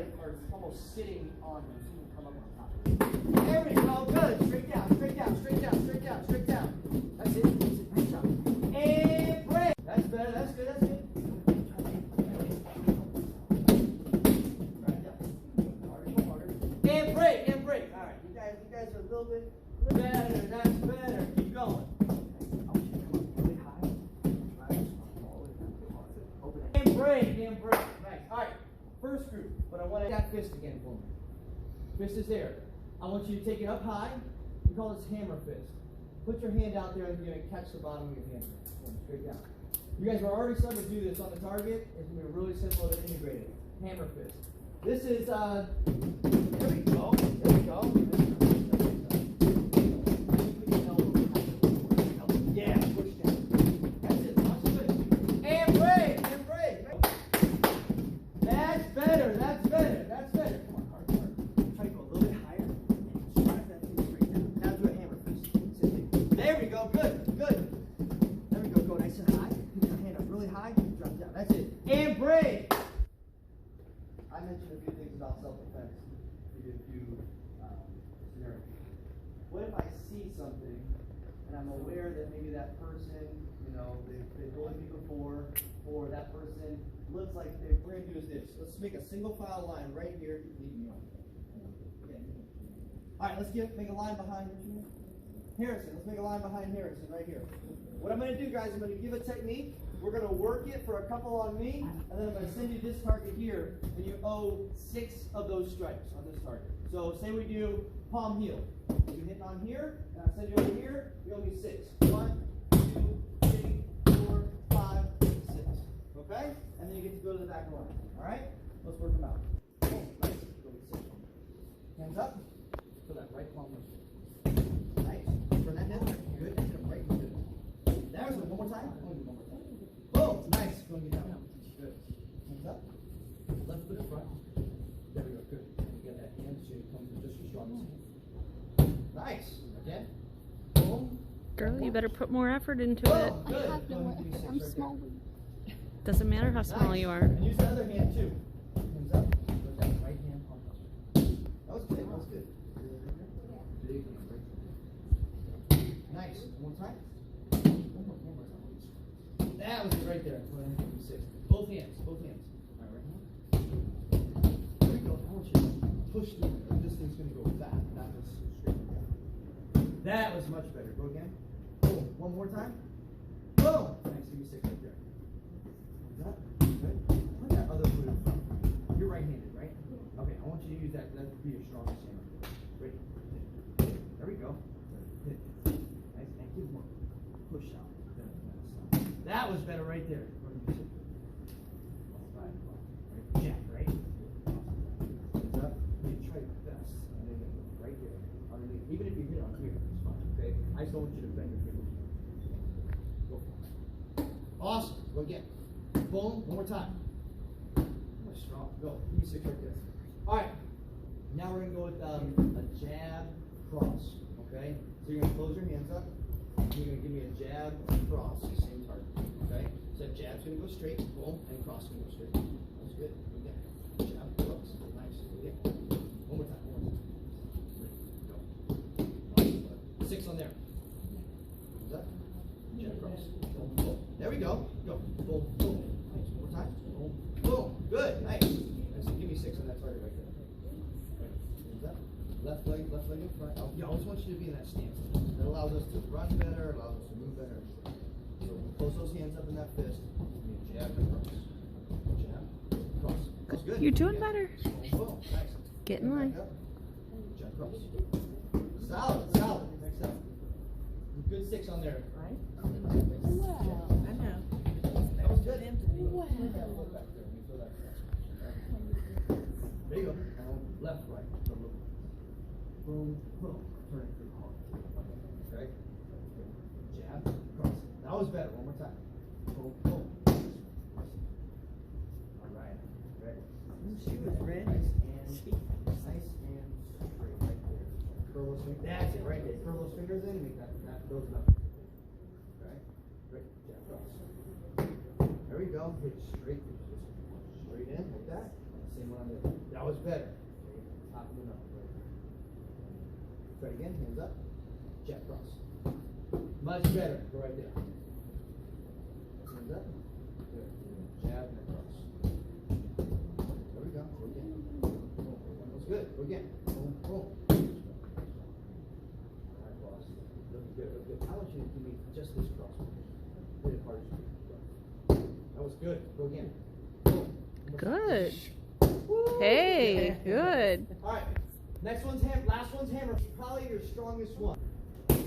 like are almost sitting on you, so you can come up on top. There we go. Good. Straight down, straight down, straight down, straight down, straight down. That's it. That's it. Nice job. And break. That's better. That's good. That's good. And break. And break. All right. You guys are a little bit better. That's better. Keep going. And break. And break. Nice. All right. First group, but I want that fist again for me. Fist is there. I want you to take it up high. We call this hammer fist. Put your hand out there and you're going to catch the bottom of your hand. Straight down. You guys are already starting to do this on the target. It's going to be really simple to integrate it. Hammer fist. This is, there we go. There we go. Yeah, push down. That's it. That's good. And break. And break. That's better. That's better. That's better. Come on, hard. Try to go a little bit higher and drive that thing straight down. Now do a hammer fist. Same thing. There we go. Good. Good. There we go. Go nice and high. Put your hand up really high. Drop down. That's it. And break. I mentioned a few things about self-defense. We did a few scenarios. What if I see something and I'm aware that maybe that person, you know, they've bullied me before, or that person looks like we're going to do this. Let's make a single file line right here. Leave me on. Okay. All right, let's make a line behind Harrison. Let's make a line behind Harrison right here. What I'm going to do, guys, I'm going to give a technique. We're going to work it for a couple on me, and then I'm going to send you this target here, and you owe 6 of those stripes on this target. So say we do palm heel. You hit on here, and I send you over here, you owe me 6. 1, 2, 3, 4, 5, 6. Okay? And then you get to go to the back of the line. All right? Let's work them out. Oh, nice. Go with 6. Hands up. For that right palm. Nice. Turn that hip. Good. Hit him right. Good. There's one more time. One more time. Boom! Nice. Going to get down. Good. Hands up. Left foot in front. There we go. Good. You get that hand so you come to just your strongest hand. Nice. Again. Boom. Girl, you better put more effort into it. Good. I have no more effort. I'm small. Doesn't matter how small you are. And use the other hand too. Hands up. Put that right hand on top. That was good. That was good. Nice. One more time. One more time. That was it right there. 6. Both hands. Both hands. All right, right hand. There we go. I want you to push through. This thing's going to go back. That was straight. That was much better. Go again. Boom. One more time. Boom. Nice. Give me 6 right there. That good. Put that other foot in front. You're right-handed, right? Okay. I want you to use that. That would be your strongest hand. Ready? There we go. Nice. And give more push out. That was better right there. Jack, right? Hands up. You try your best. And then right here. Underneath. Even if you hit on here, it's fine. Okay? I just don't want you to bend your fingers. Go for it. Awesome. Go again. Boom. One more time. More strong. Go. Give me 6 right there. All right. Now we're going to go with a jab cross. Okay? So you're going to close your hands up. You're going to give me a jab cross. Same target. Okay? So that jab's going to go straight. Boom. And cross is going to go straight. That's good. Again. Jab cross. Nice. Again. One more time. One more time. Go. 6 on there. Hands up. Jab cross. Boom. Boom. There we go. Go. Boom. Boom. Nice. One more time. Boom. Boom. Good. Nice. Nice. Give me 6 on that target right there. Right. Hands up. Left leg in front. I always want you to be in that stance. That allows us to run better, allows us to move better. So close those hands up in that fist. Jab and cross. Jab, cross. That's good. You're doing better. Boom. Nice. Get in line. Jab, cross. Solid, solid. Next up. Good 6 on there. Right? Wow. I know. That was good. Wow. There you go. Left, right. Boom, boom. Turn it through hard. Okay? Jab, cross. That was better. One more time. Boom, boom. All right. Ready? She was ready. Nice and straight right there. Curl those fingers. That's it right there. Curl those fingers in and make that those numbers. Okay? Right. Jab, cross. There we go. Hit straight in like that. 6 Same one on the other. That was better. Top of the nose. Try it again. Hands up. Jab cross. Much better. Go right there. Hands up. Good. Jab and cross. There we go. Go again. Boom. That's good. Go again. Boom. Boom. Alright, cross. Looking good. Look good. I want you to give me just this cross. Hit it hard as you can. That was good. Go again. Boom. Good. Woo. Hey, Yeah. good. All right. Next one's hammer. Last one's hammer. Probably your strongest one. Nice.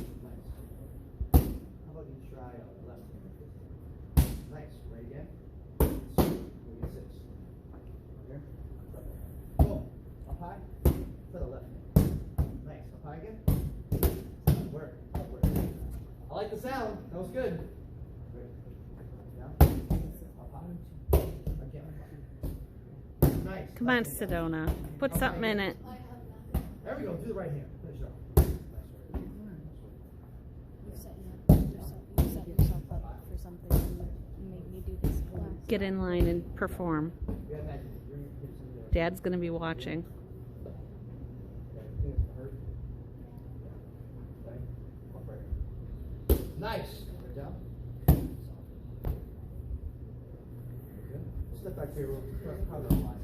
How about you try a left hammer? Nice. Right again. Go get 6. Here. Boom. Up high. To the left hand. Nice. Up high again. Work. Work. I like the sound. That was good. Down. Up high. Again. Nice. Come on, Sedona. Put something in it. There we go. Do the right hand. Finish it off. You set yourself up for something and you made me do this class. Get in line and perform. Yeah, imagine you're in the kitchen there. Dad's going to be watching. Nice. Down. Good. Step back here. We'll cover the line.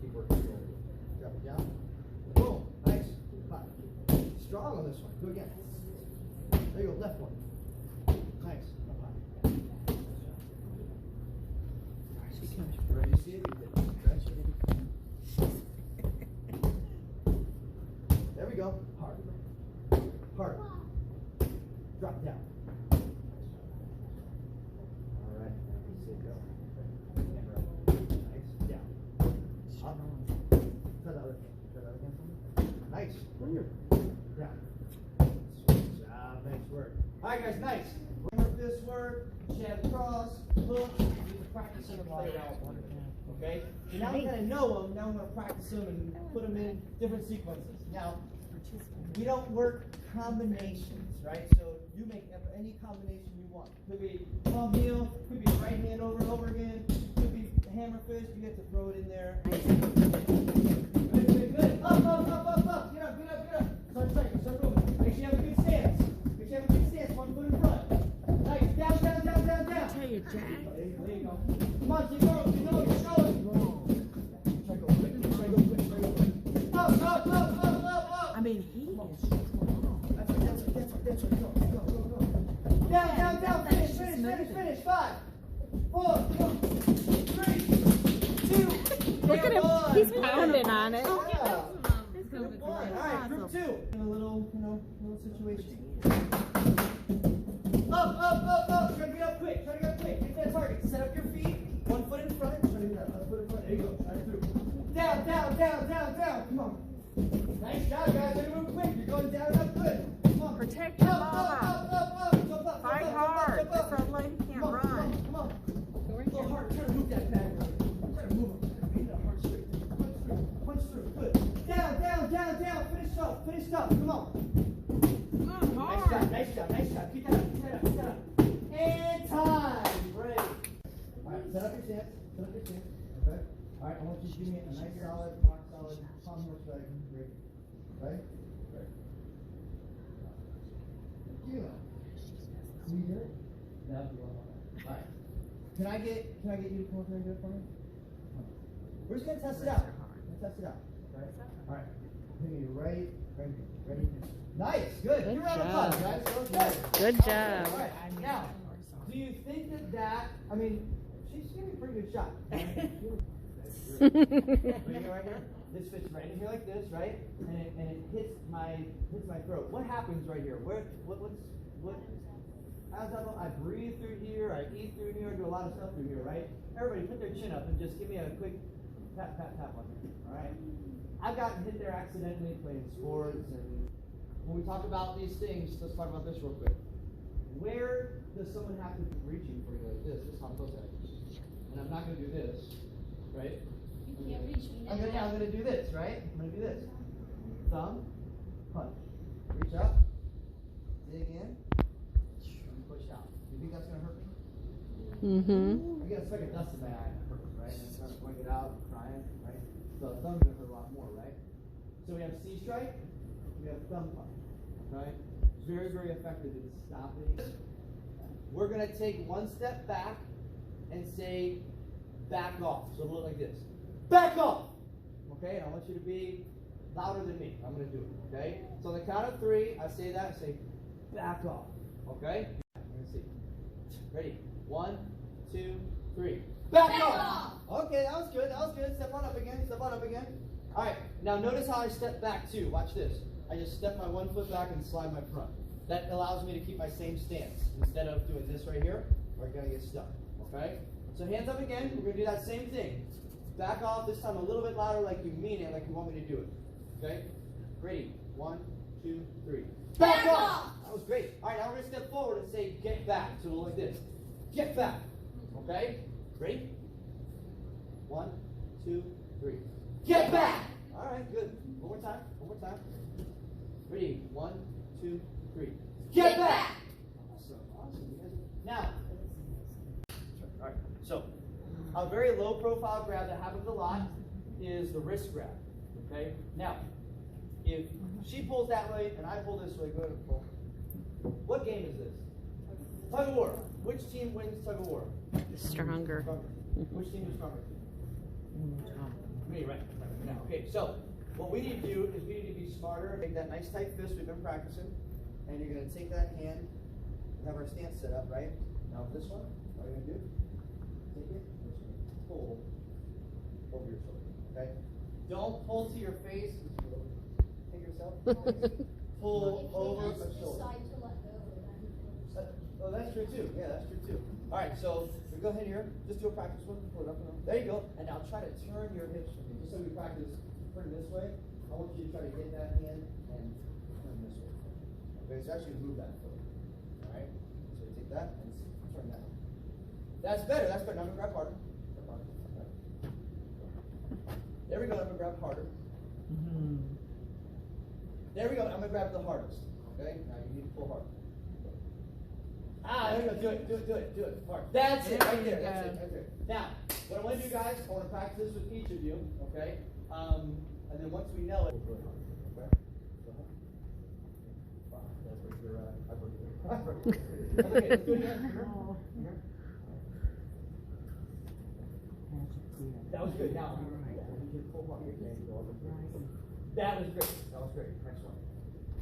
Keep working. Drop it down. Boom. Nice. Hot. Strong on this one. Do it again. There you go. Left one. Nice. Up high. Ready to see it? You did. There we go. Hard. Hard. Drop down. All right. Let's see it go. Hammer up. Nice. Down. Up. Try the other hand. Try the other hand for me. Nice. Right here. Down. Good job. Nice work. All right, guys. Nice. Hammer fist work. Jab cross. Hook. You can practice them and play it out. Okay? So now we kind of know them. Now I'm going to practice them and put them in different sequences. Now, we don't work combinations, right? So you make any combination you want. Could be palm heel, could be right hand over and over again, could be hammer fist. You get to throw it in there. Good, good, good. Up, up, up, up, up. Get up, get up, get up. Start striking, start moving. Make sure you have a good stance. Make sure you have a good stance. 1 foot in front. Nice. Down, down, down, down, down. Tell you, Jack. There you go. Come on, keep going, keep going, keep going. Try to go quick, try to go quick, try to go quick. Up, up, up, up, up, up. I mean, he is. That's right, go, go, go, go. Down, down, down, finish, finish, finish, finish. 5, 4, 3, 2, Look at him. He's pounding on it. Yeah. Group 1. All right, group 2. In a little, little situation. Up, up, up, up. Try to get up quick. Try to get up quick. Hit that target. Set up your feet. 1 foot in front. Try to get that 1 foot in front. There you go. Right through. Down, down, down, down, down. Come on. Nice job, guys. Let me move quick. You're going down and up good. Come on. Protect your Up, mama. up, up, up. Jump up. Fight jump up, hard. jump up, jump up. This leg can't Come on, run. Come on, come on. Go hard. Try to move that bag. Try to move him. Hit that hard straight. Punch through. Punch through. Good. Down, down, down, down. Finish up. Finish up. Come on. Nice job. Nice job. Nice job. Keep that up. Keep that up. Keep that up. And time. Great. All right. Set up your stance. Set up your stance. Okay. All right. I want you to give me a nice solid, rock solid palm heel strike. Great. Right? Great. You. Can you do it? No. All right. Can I get you to come over here and do it for me? We're just gonna test it out. Let's test it out. Right? All right. Hit me right here. Ready? Nice. Good. Good Give a round of job. applause, guys. That was good. Good Okay, job. all right. Now, do you think that? I mean, she's giving me a pretty good shot. Right here. This fits right in here like this, right? And it hits my throat. What happens right here? What? How does that look? I breathe through here. I eat through here. I do a lot of stuff through here, right? Everybody, put their chin up and just give me a quick tap, tap, tap on here. All right. I've gotten hit there accidentally playing sports, and when we talk about these things, let's talk about this real quick. Where does someone have to be reaching for you like this? This is how close I am. And I'm not going to do this, right? You can't reach me now. I'm going to do this, right? I'm going to do this. Thumb, punch. Reach up, dig in, and push out. You think that's going to hurt me? Mm-hmm. I get a second dust in my eye, and it hurts, right? And I'm trying to point it out, I'm crying, right? So thumb's gonna hurt a lot more, right? So we have C strike, we have thumb punch, okay? It's very, very effective in stopping. We're gonna take one step back and say, back off. So it'll look like this. Back off! Okay, and I want you to be louder than me. I'm gonna do it, okay? So on the count of 3, I say that, I say, back off, okay? Let's see. Ready? 1, 2, 3. Back off! Okay, that was good, that was good. Step on up again, step on up again. All right, now notice how I step back too. Watch this. I just step my one foot back and slide my front. That allows me to keep my same stance instead of doing this right here, where I'm gonna get stuck, okay? So hands up again, we're gonna do that same thing. Back off, this time a little bit louder like you mean it, like you want me to do it, okay? Ready, 1, 2, 3. Back off! That was great. All right, now we're gonna step forward and say, get back. So it'll look like this. Get back, okay? Ready? 1, 2, 3. Get back! All right, good. One more time, one more time. Ready, 1, 2, 3. Get back! Awesome, awesome. Now, all right, so a very low profile grab that happens a lot is the wrist grab, okay? Now, if she pulls that way and I pull this way, go ahead and pull. What game is this? Tug of war. Which team wins tug of war? Stronger. Which team is stronger? Me, right. Now, okay, so what we need to do is we need to be smarter. Take that nice tight fist we've been practicing, and you're going to take that hand, have our stance set up, right? Now this one, what are you going to do? Take it, pull over your shoulder, okay? Don't pull to your face. Take yourself. Pull over the shoulder. Oh, that's true too. Yeah, that's true too. All right, so we go ahead here. Just do a practice one. Pull it up and up. There you go. And now try to turn your hips with me. Just so we practice turn this way. I want you to try to get that hand and turn this way. Okay, so actually move that foot. All right. So take that and turn that. That's better. That's better. Now I'm gonna grab harder. Grab harder. Okay. There we go. I'm gonna grab harder. There we go. I'm gonna grab the hardest. Okay. Now you need to pull harder. Ah, there we go. Do it, do it, do it, do it. Hard. That's it, right there. That's it, right there. Now, what I want to do, guys, I want to practice this with each of you, okay? And then once we know it, we'll go ahead. Okay? Go ahead. Wow, that's where you're at. Okay, let's do it again. Here. That was good. Now, you can pull up here. That was great. That was great. Next one.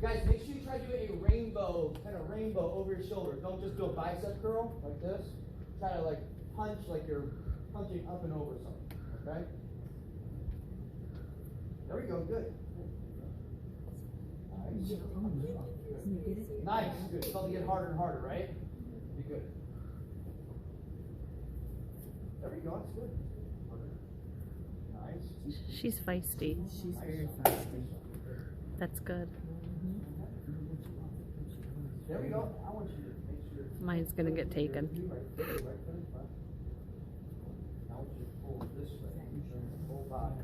Guys, make sure you try to do a rainbow, kind of rainbow over your shoulder. Don't just do a bicep curl like this. Try to like punch like you're punching up and over something. Okay? There we go, good. Nice, good. It's going to get harder and harder, right? Be good. There we go, it's good. Nice. She's feisty. She's very feisty. That's good. There we go. I want you to make sure. Mine's gonna get taken. Now I want you to pull this way. Pull back.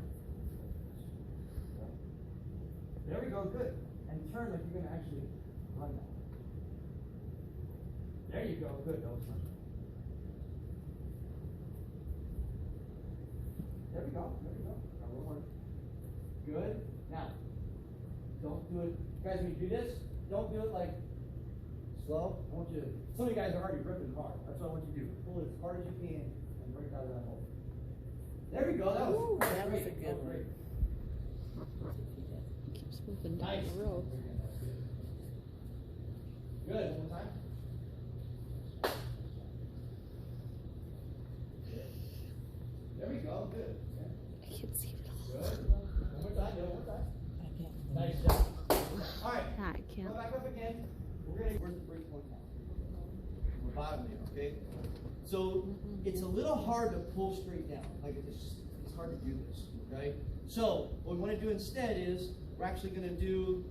There we go, good. And turn like you're gonna actually run that. There you go, good. That was much. There we go, there we go. Now a little harder. Good. Now, don't do it. Guys, when you do this, don't do it like slow. I want you to, some of you guys are already ripping hard. That's what I want you to do. Pull it as hard as you can and break out of that hole. There we go. That was, Ooh, that was great. a good one. Keeps moving down Nice. the road. Good. One more time. There we go. Good. Yeah. I can't see it all. Good. One more time. One more time. Nice job. All right. I Go can't. back up again. Where's one count? We're bottom here, okay? So it's a little hard to pull straight down. Like it's hard to do this, okay? So what we want to do instead is we're actually going to do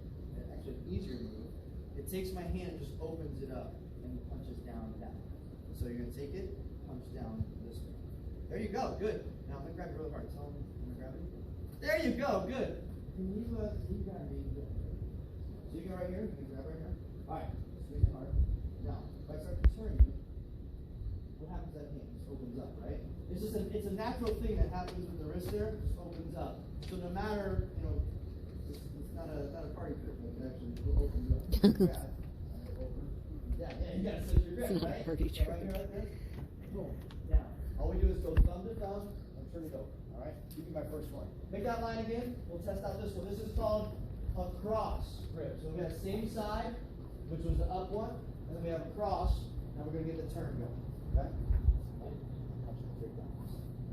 actually an easier move. It takes my hand, just opens it up, and punches down that. So you're going to take it, punch down this way. There you go. Good. Now I'm going to grab it really hard. Tell them I'm going to grab it. There you go. Good. Can you grab me? So you go right here. You can grab right here. All right, squeeze it hard. Now, if I start to turn you, what happens to that hand? It just opens up, right? This it's a natural thing that happens with the wrist there. It just opens up. So no matter, you know, it's not a party trick, but it actually opens up. Yeah, you gotta set your grip, It's not right? a party So trick. right here like this. Boom, down. All we do is go thumb to thumb and turn it over. All right, give me my first one. Make that line again. We'll test out this one. This is called a cross grip. So we got the same side, which was the up one, and then we have a cross. Now we're gonna get the turn going. Okay.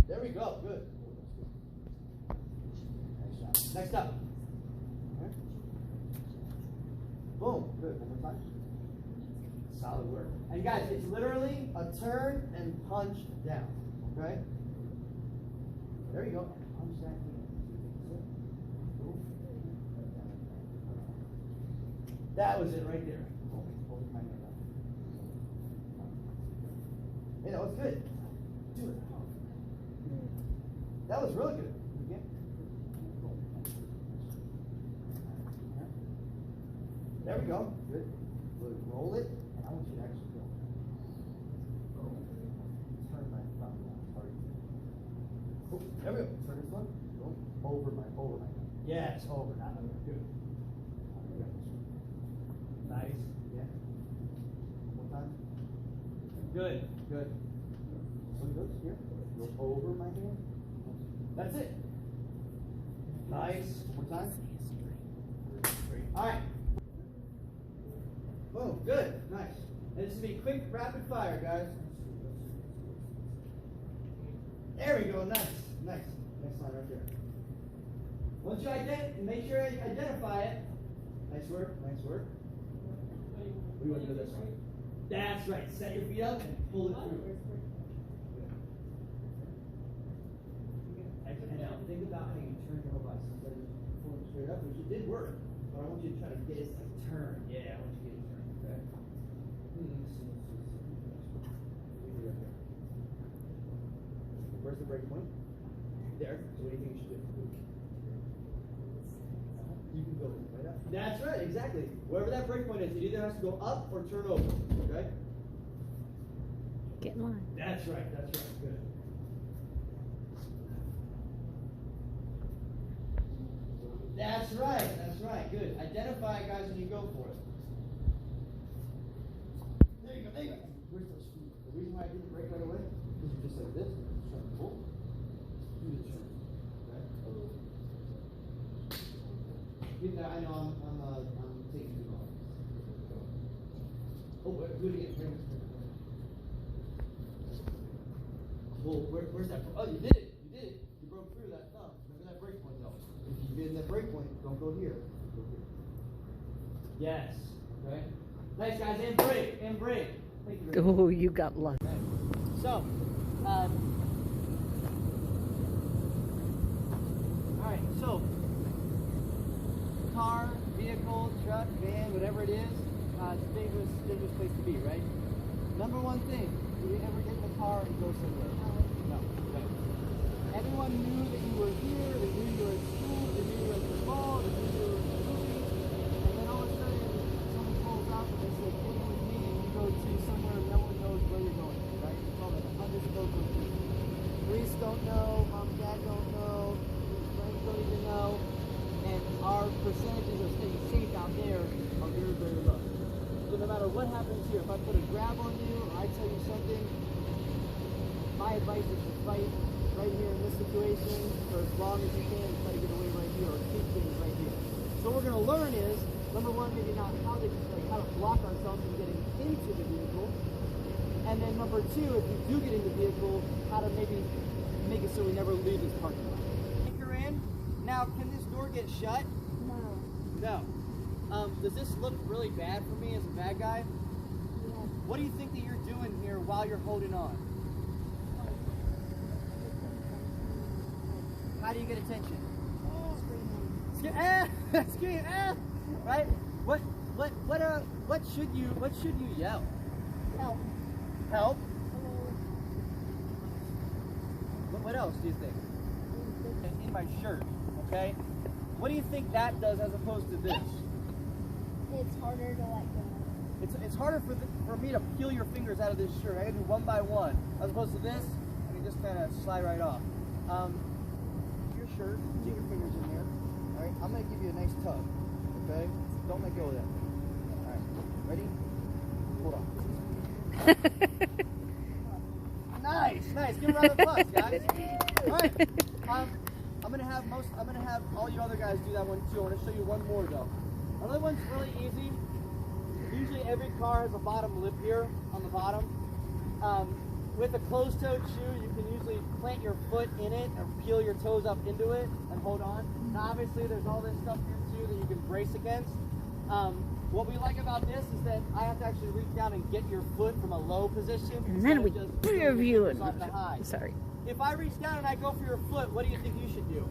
There we go. Good. Next up. Okay. Boom. Good. One more time. Solid work. And guys, it's literally a turn and punch down. Okay? There you go. Punch that in. That was it right there. You know, it's good. Do it. That was really good. Again. There we go. Good. Roll it. I want you to actually go. Turn my thumb down. Sorry. Oh, there we go. Turn this one. Go over my. Yes, over. Not under. Good. Nice. Yeah. One more time. Good. Good. One goes here. Go over my hand. That's it. Nice. One more time. All right. Boom, good, nice. And this is going to be quick, rapid fire, guys. There we go, nice, nice. Next line right there. Once you make sure you identify it. Nice work, nice work. We want to do this one. That's right, set your feet up and pull it through. And now think about how you turn your whole body. So instead of pulling straight up, which it did work, but I want you to try to get it like turn. Yeah, I want you to get it turn. Okay. Where's the break point? There. So what do you think you should do? You can go right up. That's right, exactly. Wherever that break point is, it either has to go up or turn over. Okay? Get in line. That's right, good. That's right, good. Identify it, guys, when you go for it. There you go. Where's those feet? The reason why I didn't break right away is you just like this, try to pull, do the turn. Okay? Get that. I know I'm taking too long. Oh, do it again. Well, where's that? Oh, you did it. You broke through that thumb. Remember that break point though. If you get in that break point, don't go here. Go here. Yes. Okay. Nice, guys. And break. Thank you. Oh, you got luck. Okay. So, all right. So, car, vehicle, truck, van, whatever it is, it's a dangerous place to be, right? Number one thing: do we ever get in the car and go somewhere? No. Okay. Everyone knew that you were here. They knew you were at school. They knew you were at the mall. They knew you were at the movie. And then all of a sudden, someone pulls up and they say, "Come with me," and you go to somewhere no one knows where you're going. Right? It's called like undisclosed location. Police don't know. Mom and dad don't know. Friends don't even know. And our percentages of staying safe out there are very, very low. So no matter what happens here, if I put a grab on you, or I tell you something, my advice is to fight right here in this situation for as long as you can and try to get away right here or keep things right here. So what we're going to learn is, number one, maybe not how to block ourselves from getting into the vehicle. And then number two, if we do get in the vehicle, how to maybe make it so we never leave this parking lot. Anchor in. Now, can this door get shut? No. Does this look really bad for me as a bad guy? Yeah. What do you think that you're doing here while you're holding on? How do you get attention? Scream, right? What should you yell? Help. Help? Hello. What else do you think? In my shirt, okay? What do you think that does as opposed to this? It's harder to let go. It's harder for me to peel your fingers out of this shirt. I gotta do one by one. As opposed to this, I can just kind of slide right off. Your shirt, dig your fingers in there. All right, I'm going to give you a nice tug. Okay? Don't let go of that. All right, ready? Hold on. Nice, nice. Give a round of applause, guys. All right. I'm gonna have all you other guys do that one too. I want to show you one more though. Another one's really easy. Usually every car has a bottom lip here on the bottom. With a closed-toed shoe, you can usually plant your foot in it or peel your toes up into it and hold on. Now obviously there's all this stuff here too that you can brace against. What we like about this is that I have to actually reach down and get your foot from a low position. And then we review it. High. Sorry. If I reach down and I go for your foot, what do you think you should do?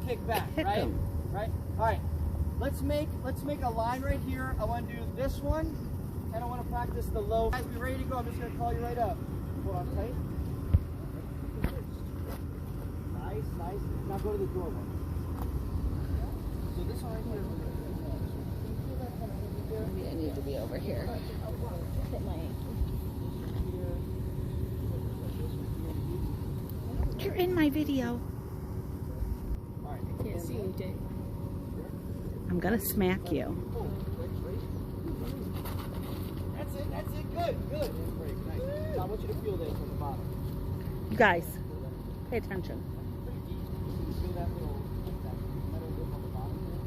Kick back, right? Right? All right. Let's make a line right here. I want to do this one, and I want to practice the low. Guys, be ready to go. I'm just going to call you right up. Hold on tight. Nice, nice. Now go to the door one. So this one right here. Maybe I need to be over here. Hit my You're in my video. All right. I can't see you, Dick. I'm gonna smack you. That's it. That's it. Good. Good. Great. Nice. Now I want you to feel this on the bottom. You guys, pay attention. Pretty deep. You feel that little metal lip on the bottom there?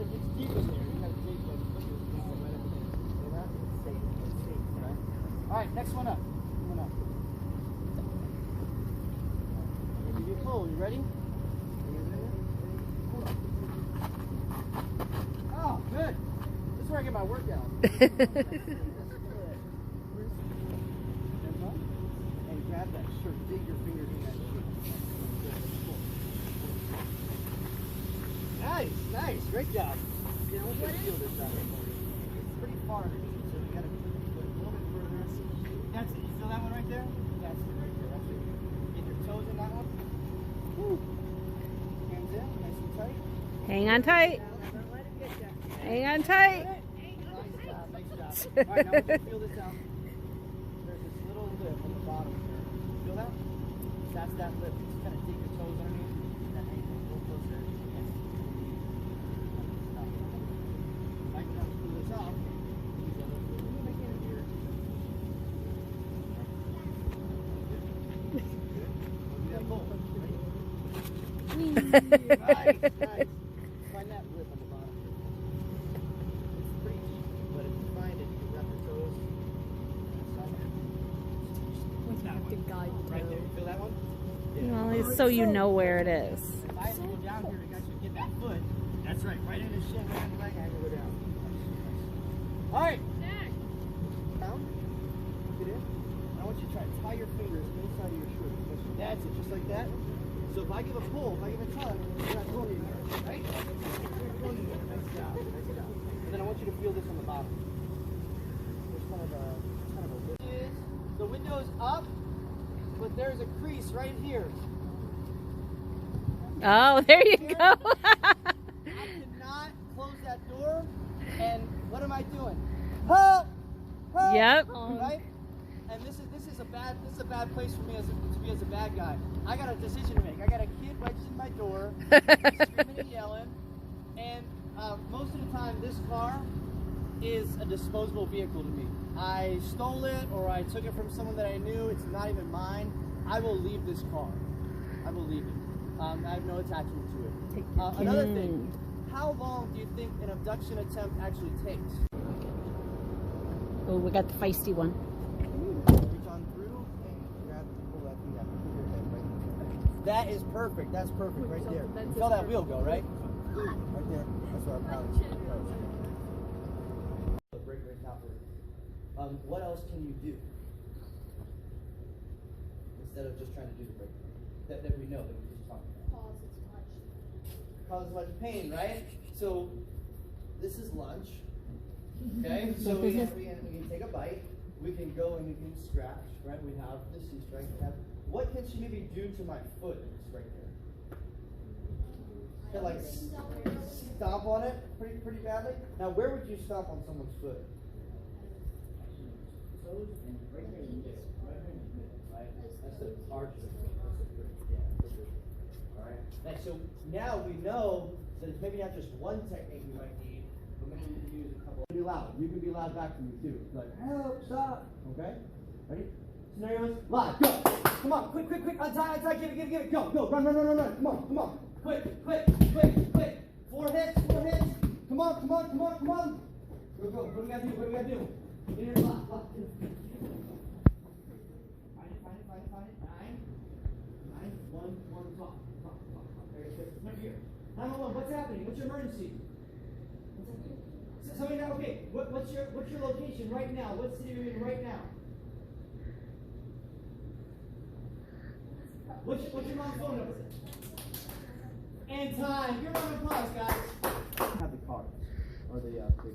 It's deep in there. You have to dig those fingers to get right up there. See that? It's safe. It's safe, right? All right, next one up. Come on up. I'll give you a pull. You ready? Oh, good. This is where I get my workout. And grab that shirt. Dig your fingers in that shirt. Nice, nice. Great job. Yeah, I want you to feel this out. It's pretty far underneath, so you got to put it a little bit further. That's it. You feel that one right there? That's it right there. That's it. Get your toes in that one. Woo. Hands in, nice and tight. Hang on tight. Hang on tight. Nice job, nice job. All right, now I want you to feel this out. There's this little lip on the bottom here. Feel that? That's that lip. You just kind of dig your toes underneath. That ankle, a little closer. Yes. I can now pull this off. Use that little lip right here. Good. Do that pull. Nice, nice. Find that lip on the bottom. It's pretty deep, but if you find it, you can wrap your toes. You have to guide the Right there. toe. You feel that one? Well, it's so you know where it is. If I have to go down here to actually get that foot, that's right. Right in his shin, right in the leg, I have to go down. All right. Down. Get in. I want you to try to tie your fingers inside of your shirt. That's it, just like that. So if I give a pull, if I give a tug, you're not going anywhere, right? You're going anywhere. Nice job, nice job. And then I want you to feel this on the bottom. There's kind of a lip. The window's up, but there's a crease right here. Oh, there you go. I cannot close that door, and what am I doing? Help! Help! Yep. Right? And this is a bad place for me to be as a bad guy. I got a decision to make. I got a kid wedged in my door, screaming and yelling, and most of the time this car is a disposable vehicle to me. I stole it or I took it from someone that I knew. It's not even mine. I will leave this car. I will leave it. I have no attachment to it. Another thing, how long do you think an abduction attempt actually takes? Oh, we got the feisty one. Reach on through and grab, pull that thing out. Put your head right there. That is perfect. That's perfect right there. You saw that wheel go, right? Right there. That's what our pilot's the brake right now. What else can you do instead of just trying to do the brake? That we know that we just talked about. Cause as much pain, right? So this is lunch. Okay, so we can take a bite. We can go and we can scratch, right? We have the C-strike. What can she maybe do to my foot? It's right there. to like stomp on it pretty badly. Now, where would you stomp on someone's foot? Toes and right here in the middle. Right here in the middle, right? That's the arch of the foot. That's the foot. Yeah, that's the foot. All right. And so now we know that it's maybe not just one technique we might need, but maybe we can use a couple. Be loud. You can be loud back to me too. Like, help, stop. Okay? Ready? Scenarios, live, go. Come on, quick, untie, give it, go, run. Come on. Quick. 4 hits. Come on. Go. What do we gotta do? Get here, lock. Find it. 9. 1, talk. There it is. Come here. 911, what's happening? What's your emergency? Somebody now, okay, what's your location right now? What city are you in right now? What's your mom's phone number? And time. Give her a round of applause, guys. Have the cards or the okay?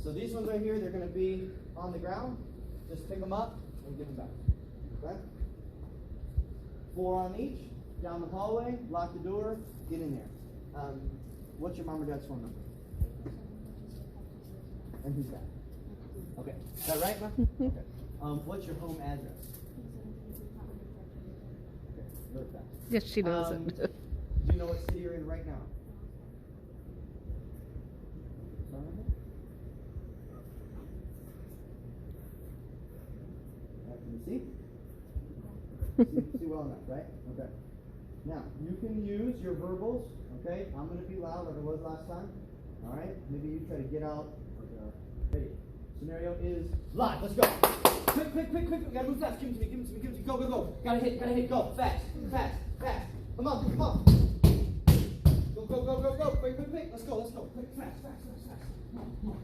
So these ones right here, they're going to be on the ground. Just pick them up and give them back. Okay? 4 on each. Down the hallway. Lock the door. Get in there. What's your mom or dad's phone number? And who's that? Okay. Is that right, Ma? Okay. What's your home address? Okay. Really fast. Yes, she knows it. Do you know what city you're in right now? Can you see? See well enough, right? Okay. Now, you can use your verbals, okay? I'm going to be loud like I was last time. All right? Maybe you try to get out. Ready. Scenario is live. Let's go. Quick. We gotta move fast. Give it to me. Go. Gotta hit. Go. Fast. Come on. Go. Quick. Let's go. Quick, fast. Come on.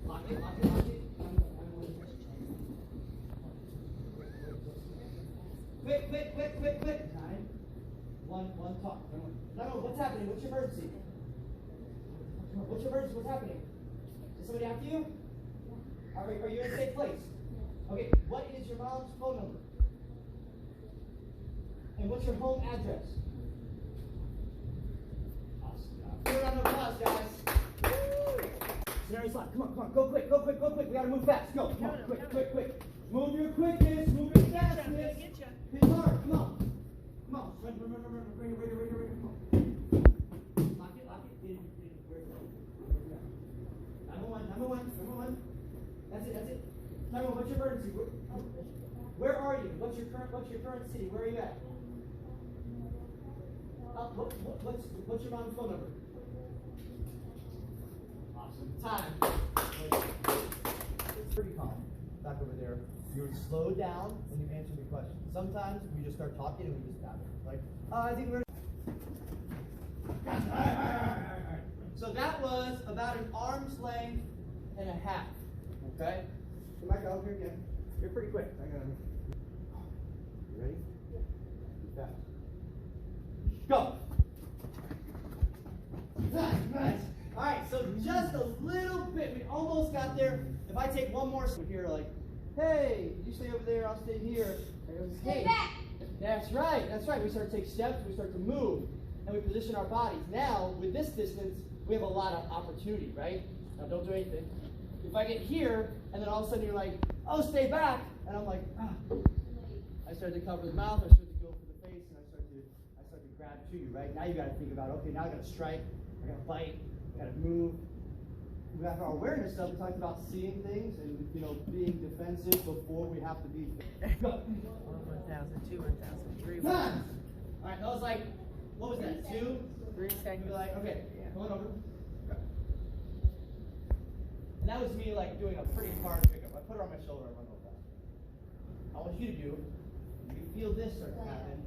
Lock it. Quick. 9. 1, talk. No, what's happening? What's your emergency? What's happening? Is somebody after you? Are you in a safe place? Okay, what is your mom's phone number? And what's your home address? Awesome. Give a round of applause, guys. Scenario slide. Come on. Go quick. We gotta move fast. Go. Come on, quick. Move your quickness. Move your fastness. Hit hard. Come on. Run. Ready. Come on. Lock it. Number one. That's it. Number one, what's your emergency? Where are you? What's your current city? Where are you at? What's your mom's phone number? Awesome. Time. It's pretty calm. Back over there. You would slow down and you answer the question. Sometimes we just start talking and we just stop it. Like, I think we're. Alright. So that was about an arm's length and a half. Okay? Come back out here again. You're pretty quick. You ready? Yeah. Fast. Go. Nice. Alright, so just a little bit. We almost got there. If I take one more step here, like, hey, you stay over there, I'll stay here. Hey. That's right. We start to take steps, we start to move, and we position our bodies. Now, with this distance, we have a lot of opportunity, right? Now, don't do anything. If I get here, and then all of a sudden you're like, oh, stay back, and I'm like, I start to cover the mouth, I start to go for the face, and I start to grab to you, right? Now you got to think about, okay, now I got to strike, I got to bite, I got to move. We have our awareness stuff. We talked about seeing things and being defensive before we have to be. Go. 1,000, 2, 1,000, 3. All right, that was like, what was that? 2, 3 seconds. You're like, okay, come on over. Go. And that was me like doing a pretty hard pickup. I put her on my shoulder and run real fast. I want you to do. When you feel this start to happen,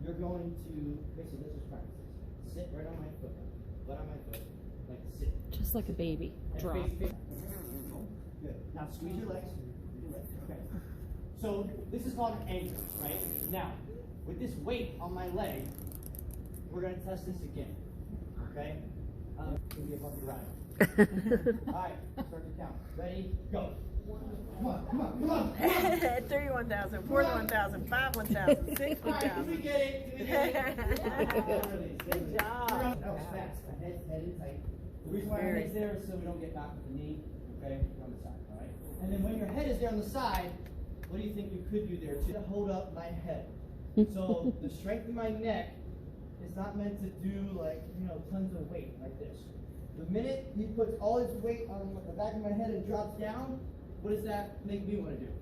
you're going to basically this is practice. Sit right on my foot, foot on my foot. Like sit. Just like a baby. Drop. Good. Now squeeze your legs. Okay. So this is called an anchor, right? Now, with this weight on my leg, we're going to test this again. Okay? It's going to be a bumpy ride. All right. Start to count. Ready? Go. Come on, come on, come on. 31,000, 41,000, 51,000, All 60,000. right, we get it. We get it. Good job. That was fast. My head in tight. The reason why our head's there is so we don't get knocked with the knee. Okay, on the side. All right. And then when your head is there on the side, what do you think you could do there to hold up my head? So the strength in my neck is not meant to do like, you know, tons of weight like this. The minute he puts all his weight on the back of my head and drops down, what does that make me want to do?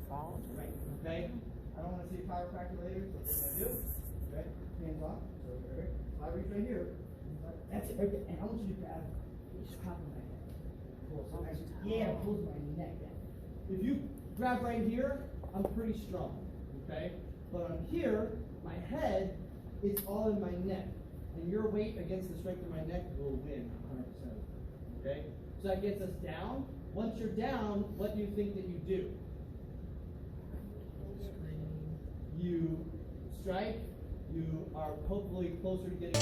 Fall. Right. Okay. I don't want to see a chiropractor later. So what I'm going to do? Okay. Hands off. So if I reach right here, that's it right there. And I want you to grab each top of my head. Cool. So yeah, pulls my neck down. If you grab right here, I'm pretty strong. Okay. But on here, my head is all in my neck. And your weight against the strength of my neck will win 100%. Okay? So that gets us down. Once you're down, what do you think that you do? You strike. You are hopefully closer to getting...